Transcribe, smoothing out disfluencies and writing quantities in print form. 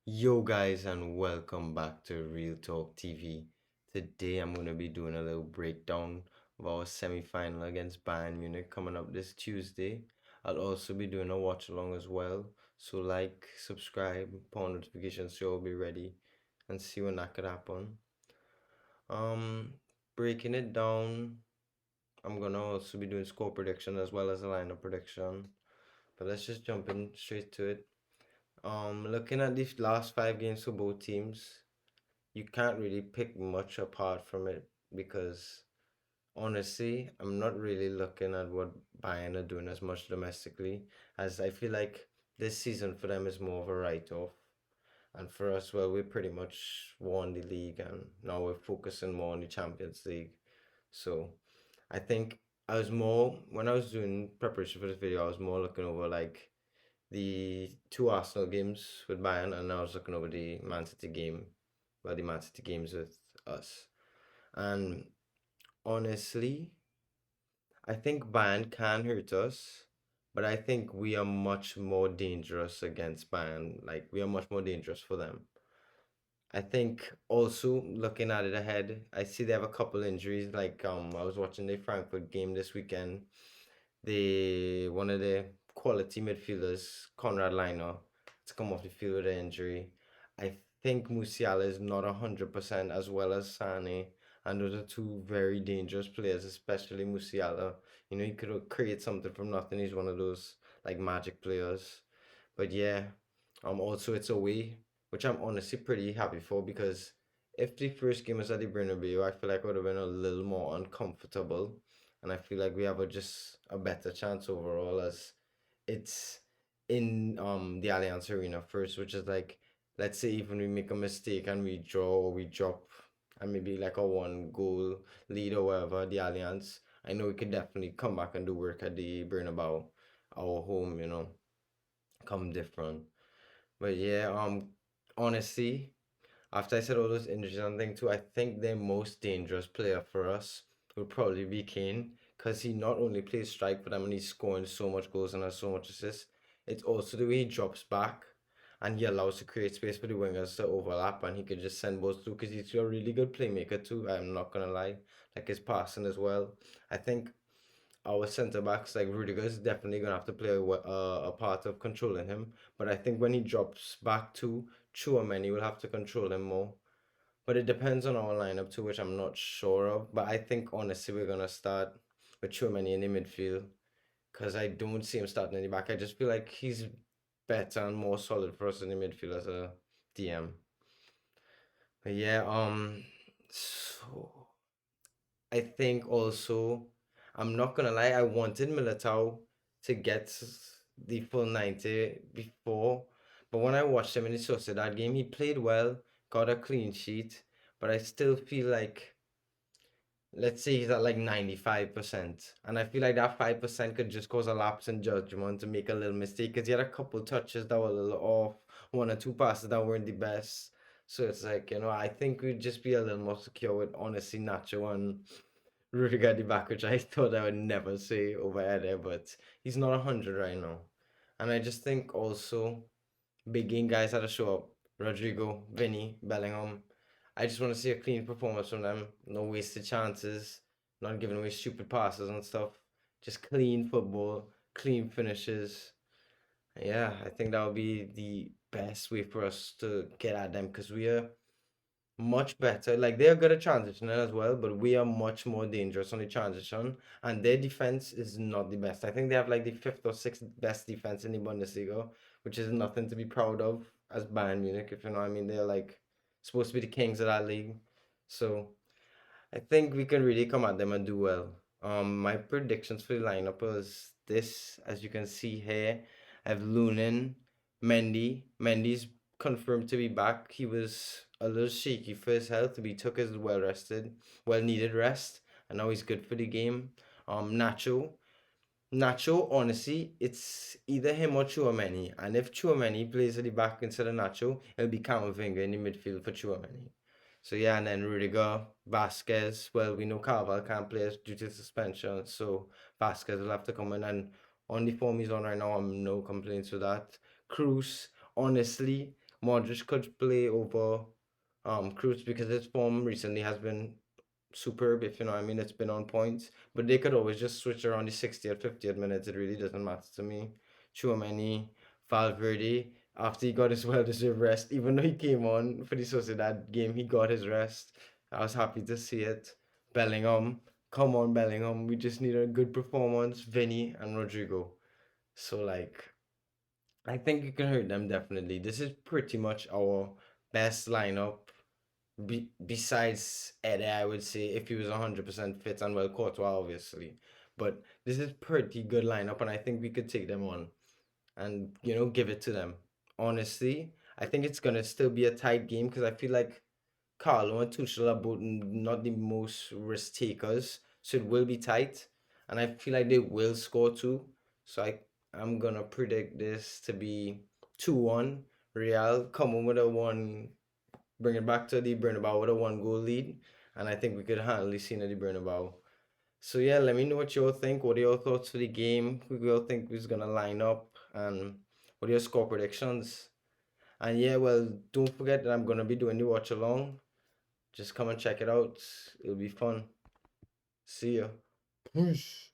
Yo guys and welcome back to Real Talk TV. Today I'm going to be doing a little breakdown of our semi-final against Bayern Munich coming up this Tuesday. I'll also be doing a watch along as well. So like, subscribe, put on notifications so you'll be ready and see when that could happen. Um Breaking it down, I'm gonna also be doing score prediction as well as a lineup prediction. But let's just jump in straight to it. Looking at these last five games for both teams, you can't really pick much apart from it because honestly, I'm not really looking at what Bayern are doing as much domestically, as I feel like this season for them is more of a write-off. And for us, well, we pretty much won the league and now we're focusing more on the Champions League. So I think I was more, when I was doing preparation for this video, I was more looking over like the two Arsenal games with Bayern, and I was looking over the Man City game, well, the Man City games with us. And honestly, I think Bayern can hurt us, but I think we are much more dangerous against Bayern. Like, we are much more dangerous for them. I think also looking at it ahead, I see they have a couple injuries. Like, I was watching the Frankfurt game this weekend. One of the quality midfielders, Conrad Liner, to come off the field with an injury. I think Musiala is not 100% as well as Sane, and those are two very dangerous players, especially Musiala. You know, he could create something from nothing. He's one of those like magic players. But yeah, also it's away, which I'm honestly pretty happy for because if the first game was at the Bernabeu, I feel like I would have been a little more uncomfortable, and I feel like we have just a better chance overall as it's in the Allianz Arena first, which is like, let's say even we make a mistake and we draw or we drop and maybe like a one goal lead or whatever, the Allianz, I know we could definitely come back and do work at the Bernabeu, our home, come different. But yeah, honestly, after I said all those injuries and things too, I think the most dangerous player for us would probably be Kane because he not only plays strike for them and he's scoring so much goals and has so much assists, it's also the way he drops back and he allows to create space for the wingers to overlap and he could just send balls through because he's a really good playmaker too. I'm not gonna lie, like his passing as well. I think our centre backs like Rudiger is definitely gonna have to play a part of controlling him. But I think when he drops back to Chouameni, will have to control him more. But it depends on our lineup too, which I'm not sure of. But I think honestly we're gonna start with Chouameni in the midfield because I don't see him starting in the back. I just feel like he's better and more solid for us in the midfield as a DM. But yeah, so I think also, I'm not gonna lie, I wanted Militao to get the full 90 before, but when I watched him in the Sociedad game, he played well, got a clean sheet, but I still feel like, let's say he's at like 95%, and I feel like that 5% could just cause a lapse in judgment to make a little mistake, because he had a couple touches that were a little off, one or two passes that weren't the best. So it's like, I think we'd just be a little more secure with honestly Nacho and Rudiger at the back, which I thought I would never say over Eder, but he's not 100 right now. And I just think also big game guys had to show up. Rodrigo, Vinny, Bellingham. I just want to see a clean performance from them. No wasted chances, not giving away stupid passes and stuff. Just clean football, clean finishes. Yeah, I think that would be the best way for us to get at them because we are much better. Like they are good at transitioning as well, but we are much more dangerous on the transition, and their defense is not the best. I think they have like the fifth or sixth best defense in the Bundesliga, which is nothing to be proud of as Bayern Munich, if you know what I mean. They're like supposed to be the kings of that league. So I think we can really come at them and do well. My predictions for the lineup is this, as you can see here. I have Lunin, Mendy. Mendy's confirmed to be back. He was a little shaky for his health, but he took his well rested, well needed rest, and now he's good for the game. Nacho. Nacho, honestly, it's either him or Chouameni. And if Chouameni plays at the back instead of Nacho, it'll be Camavinga in the midfield for Chouameni. So yeah, and then Rudiger, Vasquez. Well, we know Carval can't play due to suspension, so Vasquez will have to come in. And on the form he's on right now, I'm no complaints with that. Cruz, honestly, Modric could play over Cruz because his form recently has been superb, if you know what I mean. It's been on points, but they could always just switch around the 60th, 50th minutes. It really doesn't matter to me. Chouameni, Valverde, after he got his well-deserved rest, even though he came on for the Sociedad game, he got his rest. I was happy to see it. Bellingham, come on, Bellingham. We just need a good performance. Vinny and Rodrigo. So like, I think you can hurt them definitely. This is pretty much our best lineup besides Eddie, I would say, if he was 100% fit and well, Courtois, obviously. But this is pretty good lineup, and I think we could take them on and, give it to them. Honestly, I think it's going to still be a tight game because I feel like Carlo and Tuchel are both not the most risk takers, so it will be tight, and I feel like they will score too. So I'm gonna predict this to be 2-1. Real come on with a one, bring it back to the Bernabeu with a one goal lead, and I think we could handle the scene at the Bernabeu. So yeah, let me know what you all think. What are your thoughts for the game? Who do you all think is gonna line up, and what are your score predictions? And yeah, well, don't forget that I'm gonna be doing the watch along. Just come and check it out. It'll be fun. See ya. Peace.